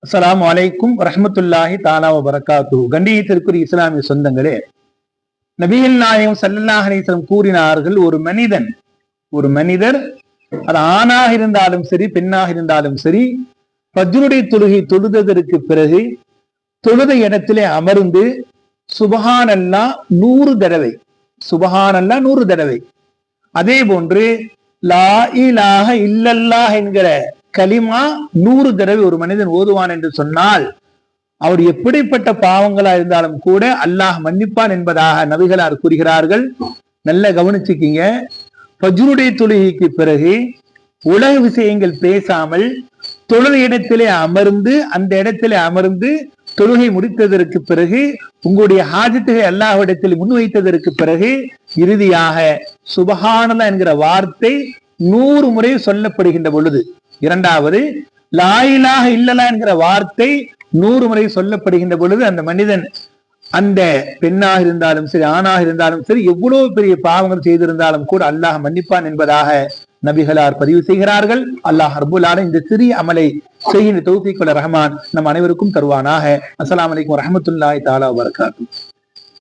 அஸ்ஸலாமு அலைக்கும் வரஹ்மத்துல்லாஹி தஆலா வ பரக்காத்துஹு. கண்ணியத்திற்குரிய இஸ்லாமிய சொந்தங்களே, நபிகள் நாயகம் ஸல்லல்லாஹு அலைஹி வஸல்லம் கூறினார்கள், ஒரு மனிதர் அது ஆணாக இருந்தாலும் சரி பெண்ணாக இருந்தாலும் சரி, ஃபஜ்ருடைய தொழுகை தொழுததற்கு பிறகு தொழுத இடத்திலே அமர்ந்து சுபஹானல்லாஹ் 100 தடவை, சுபஹானல்லாஹ் 100 தடவை, அதே போன்று லா இலாஹ இல்லல்லாஹ் என்கிற கலிமா 100 தடவை ஒரு மனிதன் ஓதுவான் என்று சொன்னால், அவர் எப்படிப்பட்ட பாவங்களா இருந்தாலும் கூட அல்லாஹ் மன்னிப்பான் என்பதாக நபிகளார் கூறுகிறார்கள். நல்ல கவனிச்சுக்கிங்க. ஃபஜ்ருடைய தொழுகைக்கு பிறகு உலக விஷயங்கள் பேசாமல் தொழுத இடத்திலே அமர்ந்து, அந்த இடத்திலே அமர்ந்து தொழுகை முடித்ததற்கு பிறகு உங்களுடைய ஹாஜத்துகளை அல்லாஹ்விடத்தில் முன்வைத்ததற்கு பிறகு இறுதியாக சுபஹானல்லாஹ் என்கிற வார்த்தை 100 முறை சொல்லப்படுகின்ற பொழுது, இரண்டாவது லா இலாஹ இல்லல்லாஹ் என்கிற வார்த்தை 100 முறை சொல்லப்படுகின்ற பொழுது, அந்த மனிதன், அந்த பெண்ணாக இருந்தாலும் சரி ஆணாக இருந்தாலும் சரி, எவ்வளவு பெரிய பாவங்கள் செய்திருந்தாலும் கூட அல்லாஹ் மன்னிப்பான் என்பதாக நபிகளார் பதிவு செய்கிறார்கள். அல்லாஹ் ரப்பல் ஆலமீன் இந்த சிறிய அமலை செய்கின்ற தௌஃபீக் வல்ல ரஹ்மான் நம் அனைவருக்கும் தருவானாக. அஸ்ஸலாமு அலைக்கும் வரஹ்மத்துல்லாஹி தஆலா வ பரக்காத்துஹு.